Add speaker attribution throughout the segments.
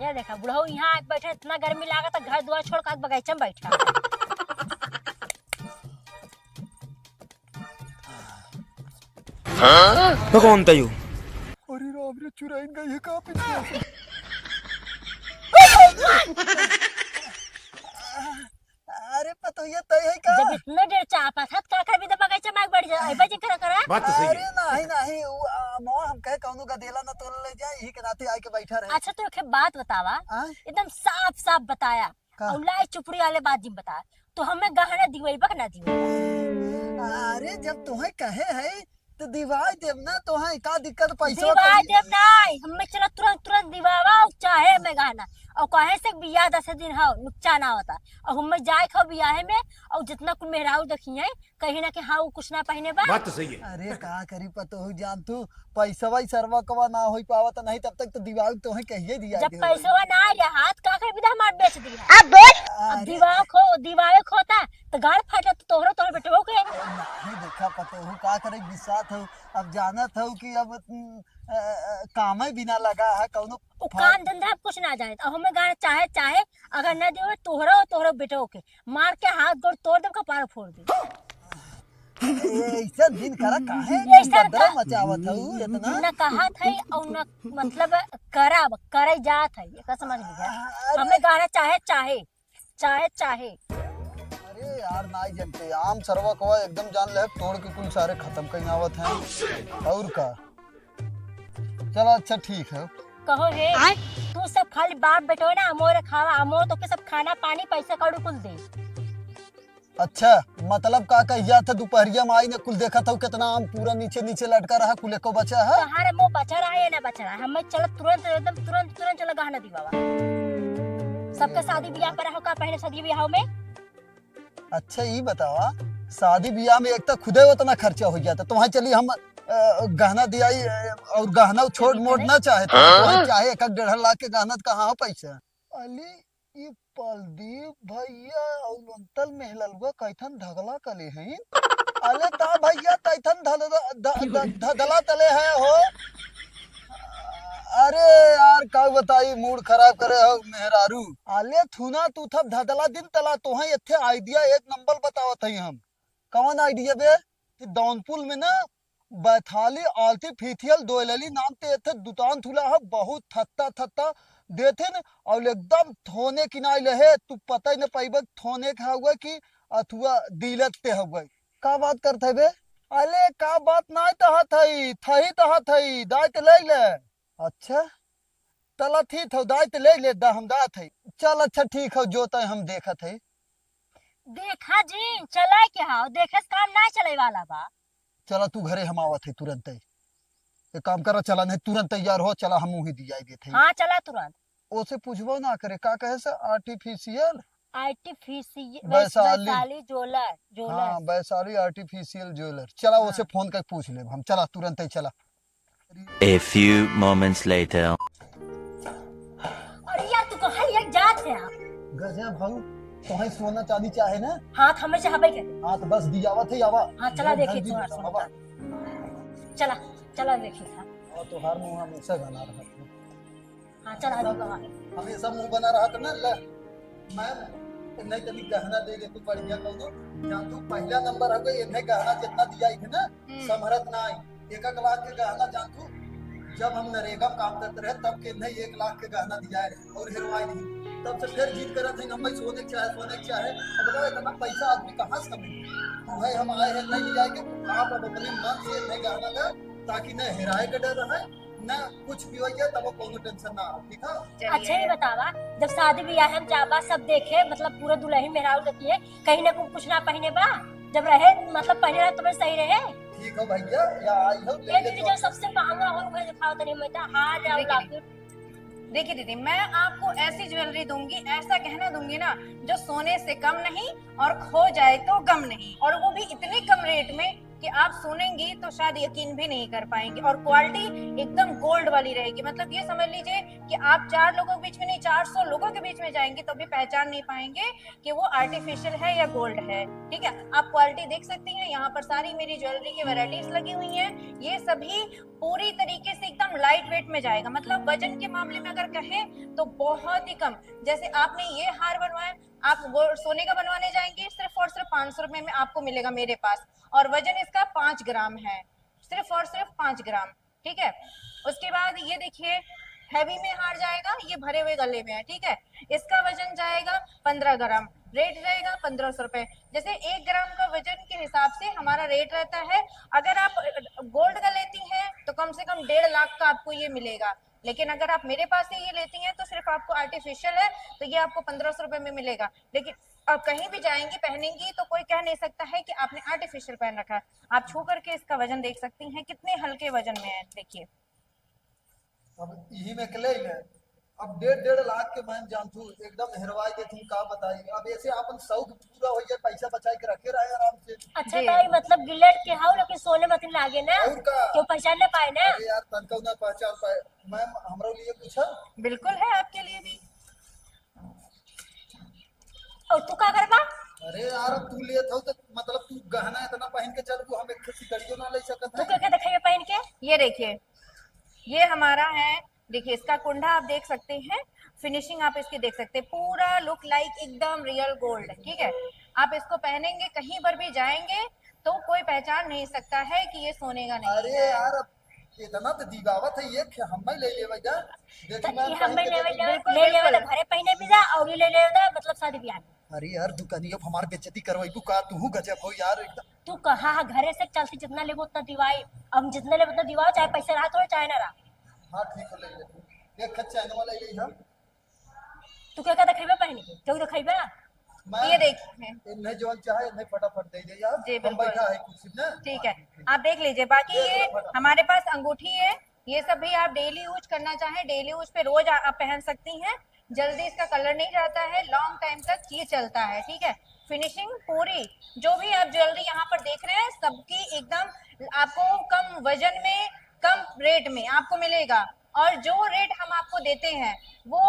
Speaker 1: ये देखा बुढ़ऊ यहाँ बैठे, इतना गर्मी लागत घर द्वार छोड़ कर बगीचा में बैठा।
Speaker 2: तो कौन था यू?
Speaker 3: अरे राम रे, चुराइन गई है कहाँ पे? अरे पतोहिया तय है का?
Speaker 1: जब इतने देर चाह पास का कर भी तो बगीचा में बैठ जा। आई बजे करा
Speaker 2: बात तो सही
Speaker 3: अरे
Speaker 2: है।
Speaker 3: नहीं नहीं, मोर हम कहे कौनो गदेला ना तोड़ ले जाए, यही के नाते आके बैठा रहे।
Speaker 1: अच्छा तो एक बात बतावा,
Speaker 3: आय?
Speaker 1: एकदम साफ साफ बताया
Speaker 3: का?
Speaker 1: और लाई चुपड़ी वाले बात जिम बताया तो हमें गहना दिवाई बक ना दिवाई।
Speaker 3: अरे जब तुम्हें कहे है तो दिवाई देव ना, तुम्हें का दिक्कत? पैसा
Speaker 1: दिवाई देव नहीं, हमें चला तुरंत तुरंत दिवावा चाहे में गहना और कहे से बियाह 10 दिन हो नुकसान ना होता और हमें जाए खो बियाह में और जितना कुछ मेहराऊ देखी है कहीं ना कि हाँ वो कुछ ना पहने बा।
Speaker 2: बात तो सही है।
Speaker 3: अरे का करी पतोहू जान तू, पैसा वही सरवा कवा ना हो पावत नहीं, तब तक तो दिवाई तुम्हें कहिए दिया।
Speaker 1: जब पैसा ना आया हाथ का कर विदा हमार बेच दिया। अब दिवावे खोता तो गाड़ फाटा तो तोहरो तोहर बेटो के
Speaker 3: नहीं देखा पतोहू का करे बिसात हो। अब जानत हो कि अब काम ही बिना लगा है कौनो
Speaker 1: काम धंधा कुछ ना जाने और हमें गाना चाहे चाहे अगर न दे तोहरो बेटो के मार के हाथ गोड़ तोड़ दे कपार फोड़ दे।
Speaker 3: ऐसा दिन करा काहे
Speaker 1: ऐसा
Speaker 3: बदरा मचावत हो इतना?
Speaker 1: न कहा था और न मतलब करे जात है, ये समझ लीजिए। हमें गाना चाहे चाहे चाहे चाहे।
Speaker 3: अरे यार नाई जनते आम सरवा कवा एकदम जान ले तोड़ के कुल सारे खत्म कहीं आवत हैं और का। चलो अच्छा ठीक है।
Speaker 1: कहो हे तू सब खाली बाप बेटो ना अमोर खावा अमोर तो के सब खाना पानी पैसा कौड़ी कुल दे।
Speaker 3: अच्छा मतलब का कहिया था दोपहरिया में आई ने कुल देखा था कितना आम पूरा नीचे नीचे लटका रहा, कुल को बचा है।
Speaker 1: तुम्हारे मुंह बचा रहा है ना बचा रहा, हमें चलो तुरंत एकदम तुरंत तुरंत चलो गहना दिवावा। सबका शादी ब्याह पर हो का पहले शादी ब्याह में। अच्छा
Speaker 3: ये बतावा शादी ब्याह में एक तो खुदे उतना खर्चा हो गया था, तुम्हारे चली हम गहना दिया और गहना छोड़ मोड़ ना चाहे तो चाहे 1.5 लाख के गहना कहाँ हो पैसा। अली ये पलदीप भैया और अंतल मेहललवा कैथन धगला कले हैं। अले ता भैया कैथन धगला तले है हो। अरे यार का बताई मूड खराब करे हो मेहरारू। अले थुना तू थब धदला दिन तला तो है इथे आइडिया एक नंबर बतावत है हम। कौन आइडिया बे? दौनपुल में ना बैथाली आर्टिफिशियल दोयलली नाम ते इथे दुकान थुला है, बहुत थत्ता देथे न और एकदम थोने किनाई लहे, तू पता ही न पाइबे थोने का हुआ कि अथवा दिलत पे हुआ। का बात करते बे? अले का बात ना तहत थई दायत ले ले। अच्छा तला ठीक हो दायत ले ले दा हम दात है। चल अच्छा ठीक हो जो तय हम देखत है।
Speaker 1: देखा जी चला क्या हो देखे काम ना चले वाला बा।
Speaker 3: चला तू घरे हम आवत है तुरंत ही। एक काम करा चला नहीं तुरंत तैयार हो, चला हम ही दिया देते।
Speaker 1: हाँ चला तुरंत।
Speaker 3: ओसे पूछबो ना करे का कहे से आर्टिफिशियल
Speaker 1: वैशाली ज्वेलर।
Speaker 3: हाँ वैशाली आर्टिफिशियल ज्वेलर। चला ओसे फोन करके पूछ ले हम। चला तुरंत ही चला।
Speaker 4: A few moments later.
Speaker 1: अरे यार तू कहाँ ये जात है?
Speaker 3: गजब भाऊ तुम्हें सोना चांदी चाहे ना?
Speaker 1: हाथ हमें चाहबे के।
Speaker 3: हाँ तो बस दियावत है आवा।
Speaker 1: हाँ चला देखिए सोना। चला चला देखिए।
Speaker 3: और तो हर मुंह हमेशा बना रहा था।
Speaker 1: हाँ चला
Speaker 3: हमेशा मुंह बना रहा था ना। ले मैं नहीं तनी गहना दे दे तू बढ़िया कहो जान तू पहला नंबर हो गई। इन्हें गहना जितना दिया ही ना समरत ना आई 1 लाख के गहना जान तू। जब हम नरेगा काम करते रहे तब के नहीं 1 लाख के गहना दिया है और हिरवाई नहीं। तब से फिर जीत कर थे हम सोने के चाहे। अब बताओ इतना पैसा आदमी कहाँ से कमाए? हम आए हैं नहीं लिया के आप अब अपने मन से नहीं गहना दे ताकि न हिराए का डर रहे न कुछ भी हो जाए तब कोनो टेंशन ना हो। ठीक है
Speaker 1: अच्छा ही बतावा जब शादी ब्याह हम जाबा सब देखे मतलब पूरा दुल्हन मेहरारू देखिए कहीं ना कुछ ना पहने बा जब रहे मतलब पहने रहा तुम्हें सही रहे।
Speaker 3: ठीक हो भैया या आई हो
Speaker 1: ये दीदी जो सबसे महंगा हो वही दिखाओ तनी मैं हार और लॉकेट।
Speaker 5: देखिए दीदी मैं आपको ऐसी ज्वेलरी दूंगी ऐसा गहना दूंगी ना जो सोने से कम नहीं और खो जाए तो गम नहीं और वो भी इतने कम रेट में कि आप सुनेंगी तो शायद यकीन भी नहीं कर पाएंगे। और क्वालिटी एकदम गोल्ड वाली रहेगी। मतलब ये समझ लीजिए कि आप 4 लोगों के बीच में नहीं, 400 लोगों के बीच में जाएंगे तो भी पहचान नहीं पाएंगे कि वो आर्टिफिशियल है या गोल्ड है। ठीक है, आप क्वालिटी देख सकती हैं। यहाँ पर सारी मेरी ज्वेलरी की वैरायटीज लगी हुई हैं। ये सभी पूरी तरीके से एकदम लाइट वेट में जाएगा। मतलब वजन के मामले में अगर कहें तो बहुत ही कम। जैसे आपने ये हार बनवाया, आप वो सोने का बनवाने जाएंगे, सिर्फ और सिर्फ 500 रुपए में आपको मिलेगा मेरे पास। और वजन इसका 5 ग्राम है, सिर्फ और सिर्फ 5 ग्राम। ठीक है, उसके बाद ये देखिए हैवी में हार जाएगा, ये भरे हुए गले में है। ठीक है, इसका वजन जाएगा 15 ग्राम, रेट रहेगा 1500 रुपए। जैसे 1 ग्राम का वजन के हिसाब से हमारा रेट रहता है। अगर आप गोल्ड का लेती हैं तो कम से कम 1.5 लाख का आपको ये मिलेगा। लेकिन अगर आप मेरे पास से ये लेती हैं तो सिर्फ आपको आर्टिफिशियल है तो ये आपको 1500 रुपए में मिलेगा। लेकिन अब कहीं भी जाएंगी पहनेंगी तो कोई कह नहीं सकता है कि आपने आर्टिफिशियल पहन रखा है। आप छू करके इसका वजन देख सकती हैं कितने हल्के वजन में है। देखिए
Speaker 3: अब यही में कले है। अब 1.5 लाख के मैं जानतू एकदम हेरवाई के तुम का बताई। अब ऐसे अपन शौक पूरा हो जाए, पैसा बचाए के रखे रहे आराम से।
Speaker 1: अच्छा
Speaker 5: जी।
Speaker 1: ताई मतलब गिलेट के हाउ लेकिन सोने मत लागे ना,
Speaker 3: और का
Speaker 1: क्यों पहचान नहीं पाए ना।
Speaker 3: अरे यार तनका ना पहचान पाए। मैम हमरो लिए पूछा।
Speaker 5: बिल्कुल है आपके लिए भी।
Speaker 1: और तू का करबा?
Speaker 3: अरे यार तू ले था तो मतलब तू गहना इतना पहन के चल, तू हम एक सिकड़ियों ना ले सकत
Speaker 1: तू
Speaker 3: है।
Speaker 1: क्या क्या दिखाइए पहन के?
Speaker 5: ये देखिए, ये हमारा है। देखिए इसका कुंडा आप देख सकते हैं, फिनिशिंग आप इसकी देख सकते हैं, पूरा लुक लाइक एकदम रियल गोल्ड। ठीक है, आप इसको पहनेंगे कहीं पर भी जाएंगे तो कोई पहचान नहीं सकता है कि ये सोने का नहीं
Speaker 3: अरे
Speaker 5: है।
Speaker 3: यार इतना तो दीवावत है, ये हम ही ले लेवे जा।
Speaker 1: तो
Speaker 3: देखी मैं
Speaker 1: ये
Speaker 3: पहन
Speaker 1: हम
Speaker 3: के
Speaker 1: ले
Speaker 3: देखी।
Speaker 5: बिल्कुल
Speaker 1: ले लेवे
Speaker 5: बिल्कुल।
Speaker 1: तो घरे पहने भी जा और ये ले लेवे मतलब शादी ब्याह में।
Speaker 3: अरे यार दुकानियों हमार बेइज्जती करवाई का तू गजब हो यार एकदम।
Speaker 1: तू कहा घरे से चलती जितना लेबो उतना दिवाई। अब जितना लेबो उतना दिवाओ, चाहे पैसे रहा तो चाहे ना रहा।
Speaker 3: हाँ ठीक है ले ले। एक खत चैन वाला ले हम।
Speaker 1: तू क्या क्या दिखाइबे पहन के? क्यों दिखाइबे?
Speaker 3: मैं
Speaker 5: ये देखिए।
Speaker 3: इन्हें जो चाहे इन्हें फटाफट दे दे यार।
Speaker 5: जी
Speaker 3: हम
Speaker 5: बिल्कुल।
Speaker 3: बैठा है कुर्सी में ना।
Speaker 5: ठीक है, आप देख लीजिए। बाकी ये हमारे पास अंगूठी है, ये सब भी आप डेली यूज करना चाहें, डेली यूज पे रोज आप पहन सकती हैं। जल्दी इसका कलर नहीं जाता है, लॉन्ग टाइम तक ये चलता है। ठीक है, फिनिशिंग पूरी, जो भी आप ज्वेलरी यहाँ पर देख रहे हैं सबकी एकदम आपको कम वजन में कम रेट में आपको मिलेगा। और जो रेट हम आपको देते हैं वो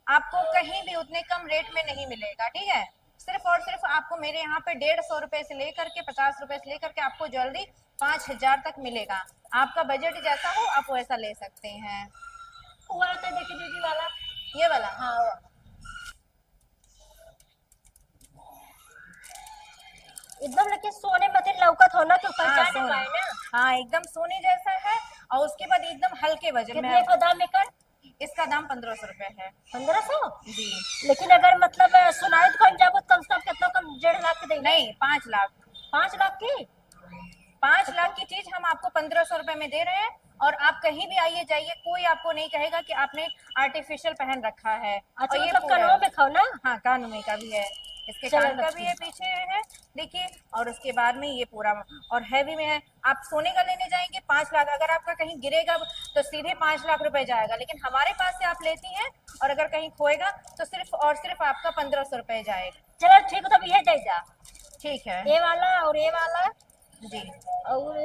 Speaker 5: आपको कहीं भी उतने कम रेट में नहीं मिलेगा। ठीक है, सिर्फ और सिर्फ आपको मेरे यहाँ पे 150 रुपए से लेकर के 50 रुपए से लेकर के आपको ज्वेलरी 5000 तक मिलेगा। आपका बजट जैसा हो आप वैसा ले सकते हैं।
Speaker 1: वो वाला तो देखिए दीदी वाला।
Speaker 5: ये वाला
Speaker 1: हाँ वो। एकदम लेकिन सोने मत लौकत हो ना, तो
Speaker 5: हाँ
Speaker 1: पहचान नहीं
Speaker 5: सोना,
Speaker 1: पाए ना।
Speaker 5: हाँ एकदम सोने जैसा है। और उसके बाद एकदम हल्के वजन में
Speaker 1: कितने
Speaker 5: है।
Speaker 1: को दाम लेकर?
Speaker 5: इसका दाम 1500 रुपए है।
Speaker 1: 1500?
Speaker 5: जी
Speaker 1: लेकिन अगर मतलब सुनाई तो कम जाबो कम से कम कितना कम 1.5 लाख के देंगे?
Speaker 5: नहीं, 5 लाख।
Speaker 1: 5 लाख की?
Speaker 5: 5 लाख की चीज हम आपको 1500 रुपए में दे रहे हैं। और आप कहीं भी आइए जाइए कोई आपको नहीं कहेगा कि आपने आर्टिफिशियल पहन रखा है।
Speaker 1: अच्छा
Speaker 5: और ये
Speaker 1: मतलब
Speaker 5: पूरा
Speaker 1: कनों में खाओ ना।
Speaker 5: हाँ कान में का भी है, इसके
Speaker 1: चलो
Speaker 5: कान का
Speaker 1: बच्ची।
Speaker 5: भी है, पीछे है देखिए। और उसके बाद में ये पूरा और हैवी में है। आप सोने का लेने जाएंगे 5 लाख, अगर आपका कहीं गिरेगा तो सीधे 5 लाख रुपए जाएगा। लेकिन हमारे पास से आप लेती हैं और अगर कहीं खोएगा तो सिर्फ और सिर्फ आपका 1500 रुपए जाएगा।
Speaker 1: चलो ठीक है, तब ये दे जा।
Speaker 5: ठीक है
Speaker 1: ये वाला और ये वाला
Speaker 5: जी।
Speaker 1: और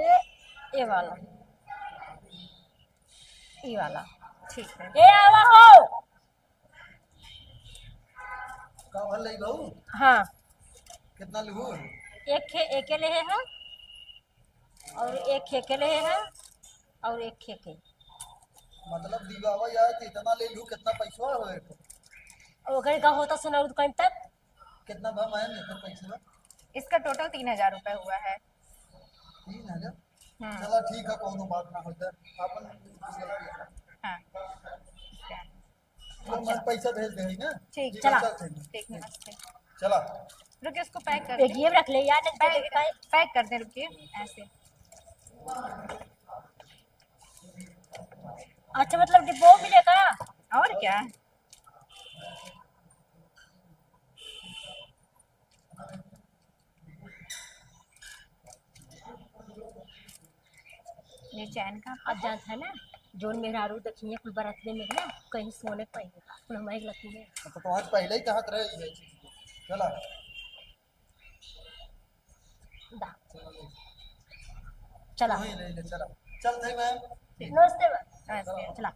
Speaker 1: ये वाला, ये वाला।
Speaker 5: ठीक है,
Speaker 1: ये आवा हो।
Speaker 3: का भल ले बहू
Speaker 1: हाँ
Speaker 3: कितना लूँ।
Speaker 1: एक के लिए है और एक के लिए है और एक के।
Speaker 3: मतलब दीवावा यार तो इतना ले लूँ कितना पैसा हो।
Speaker 1: और अगर का होता सुना दुकान तक
Speaker 3: कितना भा मैं नहीं पैसा।
Speaker 5: इसका टोटल 3000 रुपए हुआ है।
Speaker 3: 3000।
Speaker 5: हम्म,
Speaker 3: चला ठीक है कोनो बात ना होता अपन।
Speaker 5: हाँ
Speaker 3: तो मैं पैसा भेज दे ना।
Speaker 5: ठीक,
Speaker 3: जी,
Speaker 1: चला।
Speaker 3: चल,
Speaker 5: ठीक नमस्ते।
Speaker 3: चला।
Speaker 5: रुकिए उसको पैक कर
Speaker 1: एक
Speaker 5: दें।
Speaker 1: ये रख ले यार, नहीं तो
Speaker 5: पैक कर दें, रुकिए ऐसे।
Speaker 1: अच्छा मतलब डिब्बो मिलेगा?
Speaker 5: और क्या, ये चैन का
Speaker 1: अब जानता है ना जोन मेरा आरू देखिए कुल बरतने में ना कहीं सोने पाएंगे कुल हमारी लगती है।
Speaker 3: तो तुम्हारे पहले ही कहा रहे है। चला।
Speaker 1: दा चला
Speaker 3: वही ले ले चला। चल थे मैम।
Speaker 1: नमस्ते मैम।
Speaker 5: नमस्ते।
Speaker 1: चला।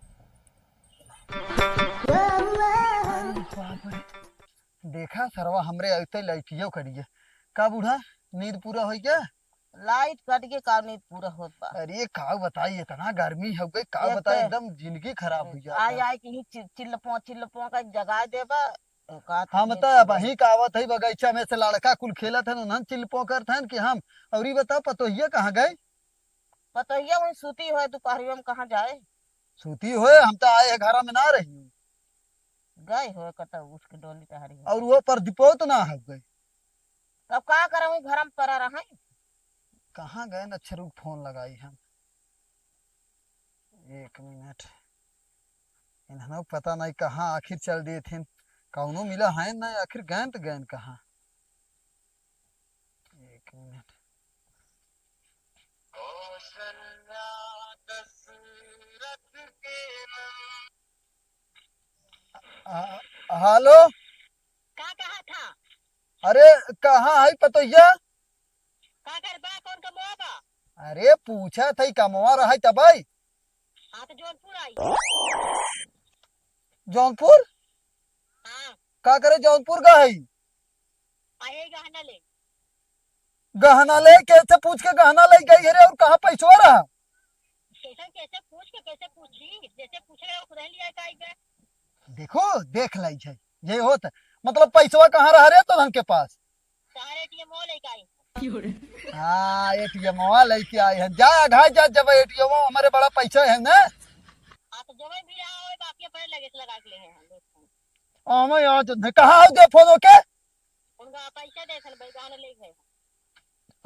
Speaker 3: देखा सरवा हमरे ऐसे लाइटियो करिए का बूढ़ा नींद पूरा हो गया।
Speaker 2: लाइट कट के का नहीं पूरा होत बा।
Speaker 3: अरे का बताई इतना गर्मी हो गई का
Speaker 2: एक
Speaker 3: बताई
Speaker 2: तो-
Speaker 3: एकदम जिंदगी खराब हो
Speaker 2: आय
Speaker 3: जाता।
Speaker 2: आय की चिल्लपो का जगा देबा का
Speaker 3: हम तो वही कहावत है बगीचा में से लड़का कुल खेलत है उन्हन चिल्पो करत हन कि हम और ये बताओ पतोहिया कहाँ गए।
Speaker 2: पतोहिया वही सूती है दोपहरिया में कहाँ जाए
Speaker 3: सूती होए हम तो आए घर में ना रही
Speaker 2: गए हो कत उसके डोली टहरी है।
Speaker 3: और वो पर दीपो तो ना हो गई।
Speaker 2: तब का करे वही घर में पड़ा रहा
Speaker 3: कहाँ गए न अच्छा रुक फोन लगाई हम। एक मिनट इन्होंने पता नहीं कहाँ आखिर चल दिए थे कौनो मिला है ना आखिर गैन तो गैन कहाँ। एक मिनट हेलो
Speaker 1: का कहा था?
Speaker 3: अरे कहाँ है पतोहिया।
Speaker 1: का कर बा कौन कमवा बा?
Speaker 3: अरे पूछा था कमवा रहा तब आई
Speaker 1: हाँ तो जौनपुर आई।
Speaker 3: जौनपुर
Speaker 1: हाँ
Speaker 3: का करे जौनपुर का है
Speaker 1: आए गहना ले।
Speaker 3: गहना ले कैसे पूछ के गहना ले गई है और कहाँ पैसवा रहा।
Speaker 1: कैसे कैसे पूछ के कैसे पूछी जैसे पूछे खुद ही लिया का आई बे।
Speaker 3: देखो देख लाई है ये होता मतलब पैसवा कहाँ रह रहे तो धन के पास।
Speaker 1: सहारे एटीएम वो लेके आई।
Speaker 3: हाँ एटीएम लेके आए हैं जा घाय जा जब एटीएम हमारे बड़ा पैसा है ना।
Speaker 1: हाँ तो जब भी रहा हो बाकी अपने लगे से लगा के ले हैं हम।
Speaker 3: मैं यहाँ तो कहाँ हो दे फोन के
Speaker 1: उनका पैसा दे सन भाई गहना ले गए।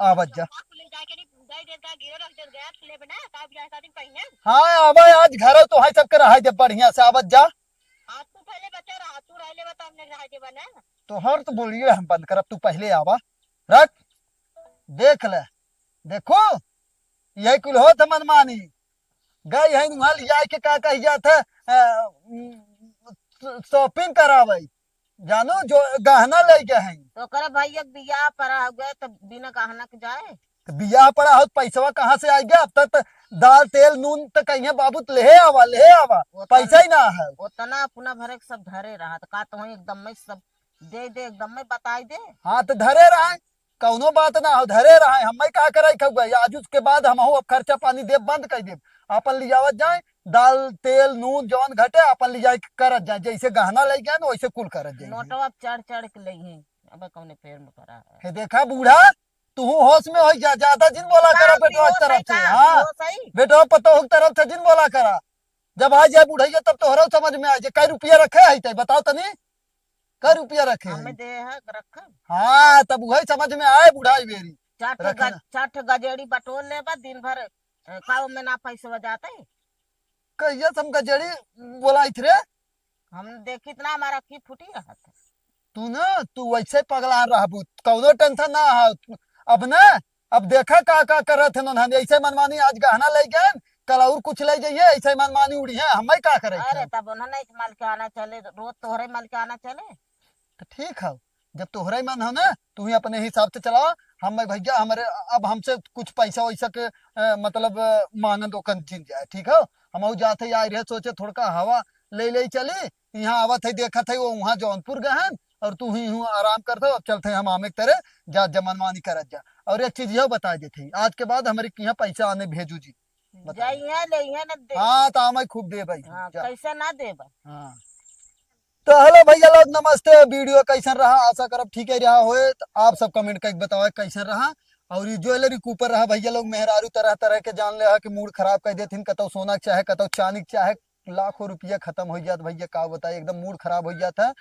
Speaker 3: आवाज जा।
Speaker 1: आप ले जाके नहीं दे दे का गिरो रख दे गया ले बना का भी ऐसा दिन पहिने।
Speaker 3: हाँ अब आज घर तो है सबके रहा दे बढ़िया से आवाज जा।
Speaker 1: हाँ तू पहले बच्चा रहा तू रह ले बता हमने रहा के बना।
Speaker 3: तो हर तो बोलिए हम बंद करब तू पहले आवा रख देख ले देखो यही कुल हो था मनमानी गई है वहां लिया के का कही जात है शॉपिंग करावे जानो जो गहना ले गए हैं
Speaker 2: तो करे भाई एक बिया पड़ा हो गए तो बिना गहना के जाए
Speaker 3: तो बियाह पड़ा हो पैसा कहाँ से आ गया अब तक तो दाल तेल नून तो कहीं बाबू ले आवा पैसा ही ना है।
Speaker 2: उतना अपना भरे के सब धरे रहा तो का तो वही एकदम में सब दे दे एकदम में बताई दे।
Speaker 3: हाँ तो धरे रहे कौनो बात ना हो धरे रहे हम का करे खब आज उसके बाद हम अब खर्चा पानी दे बंद कर दे अपन लियावत जाए दाल तेल नून जौन घटे अपन लिया करत जाए जैसे गहना ले गए ना वैसे कुल करत जाए।
Speaker 2: नोटवा चढ़ चढ़ के ले अब कौने पेड़ में पड़ा है।
Speaker 3: हे देखा बूढ़ा तू होश में हो जा ज्यादा जिन बोला करा बेटवा की तरफ से। हाँ बेटवा पतो हो तरफ से जिन बोला करा जब आ जाए बुढ़ैया तब तोहरा समझ में आ जाए कई रुपया रखे है बताओ तनी कई रुपया रखे
Speaker 2: हमें
Speaker 3: है।
Speaker 2: दे है रखा
Speaker 3: हाँ तब वही समझ में आए बुढ़ाई मेरी रखना।
Speaker 2: चट गजेड़ी बटोर ले बा दिन भर का में ना पैसा जाते
Speaker 3: कहिया तुम गजड़ी बोलाई थे
Speaker 2: हम देखी इतना हमारा की फूटी रहा था।
Speaker 3: तू ना तू वैसे पगला रहबू कौनो टेंशन ना हो अब ना अब देखा का करत है नोन ऐसे मनमानी आज गहना ले गए कल और कुछ ले जाइए ऐसे मनमानी उड़ी है हम का करे।
Speaker 2: अरे तब उन्होंने माल के आना चले रोज तोहरे माल के आना चले
Speaker 3: तो ठीक है जब तोहरा ही मन हो ना तू ही अपने हिसाब से चलाओ हम भैया हमारे अब हमसे कुछ पैसा वैसा के मतलब मांगन तो जिन जाए ठीक है हम जाते आए रहे सोचे थोड़ा हवा ले चली यहाँ आवत है देखा थे वो वहाँ जौनपुर गए और तू ही हूँ आराम करते अब चलते हम आमे तरह जा जमनमानी करत जा। और एक चीज यह बता देते आज के बाद हमारे यहाँ पैसा आने भेजू जी
Speaker 2: जाइए ले न दे।
Speaker 3: हाँ तो हमें खूब दे भाई।
Speaker 2: हाँ, कैसे ना दे भाई।
Speaker 3: हाँ तो हेलो भैया लोग नमस्ते वीडियो कैसन रहा आशा करब ठीक है रहा होए तो आप सब कमेंट करके बताओ कैसन रहा। और ये ज्वेलरी के ऊपर रहा भैया लोग मेहरारू तरह तरह के जान ले कि मूड खराब कर देथिन कतौ सोना के चाहे कतौ चांदी के चाहे लाखों रुपया खत्म हो जात भैया का बताइए एकदम मूड खराब हो जाता।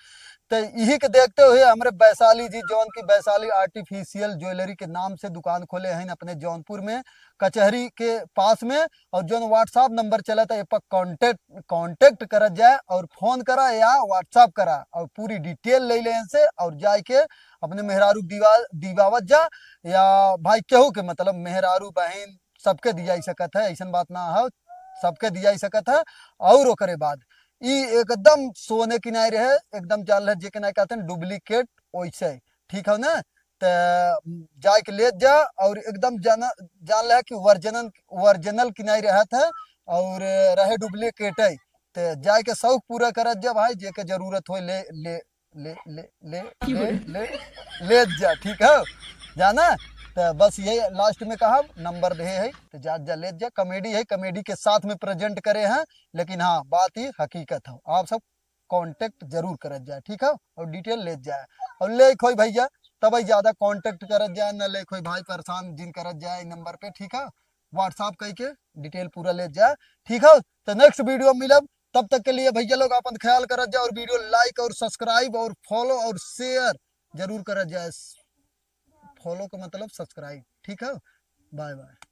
Speaker 3: तो यही के देखते हुए हमारे वैशाली जी जौन की वैशाली आर्टिफिशियल ज्वेलरी के नाम से दुकान खोले हैं अपने जौनपुर में कचहरी के पास में। और जो व्हाट्सएप नंबर चला था पर कांटेक्ट करा जाए और फोन करा या व्हाट्सएप करा और पूरी डिटेल ले ले से और जाके अपने मेहरारू दीवावत जा या भाई केहू के मतलब मेहरारू बहन सबके दिया सकत है ऐसा बात ना हो सबके दिया सकत है। और ओकरे बाद एकदम सोने किनारे है एकदम जाल है जे कहते हैं डुप्लीकेट वैसे ठीक है ना तो जाए के ले जा और एकदम जान ले कि वर्जिनल की नहीं रहत है और रहे डुप्लीकेट है। तो जाए के शौक पूरा करत जा भाई, जे के जरूरत हो ले ले ले ले ले ले ले ले जा, ठीक है जाना। तो बस यही लास्ट में कहा, नंबर दे है तो जा ले जा। कॉमेडी है, कॉमेडी के साथ में प्रेजेंट करे हैं, लेकिन हाँ बात ही हकीकत है। आप सब कांटेक्ट जरूर करत जाए, ठीक है, और डिटेल ले जाए और ले कोई भैया तब ज्यादा कांटेक्ट करत जाए, न ले कोई भाई परेशान जिन करत जाए नंबर पे, ठीक है। व्हाट्सएप कह के डिटेल पूरा ले जाए, ठीक है। तो नेक्स्ट वीडियो मिलब, तब तक के लिए भैया लोग अपन ख्याल करत जाए और वीडियो लाइक और सब्सक्राइब और फॉलो और शेयर जरूर करत जाए। फॉलो का मतलब सब्सक्राइब, ठीक है। Bye bye.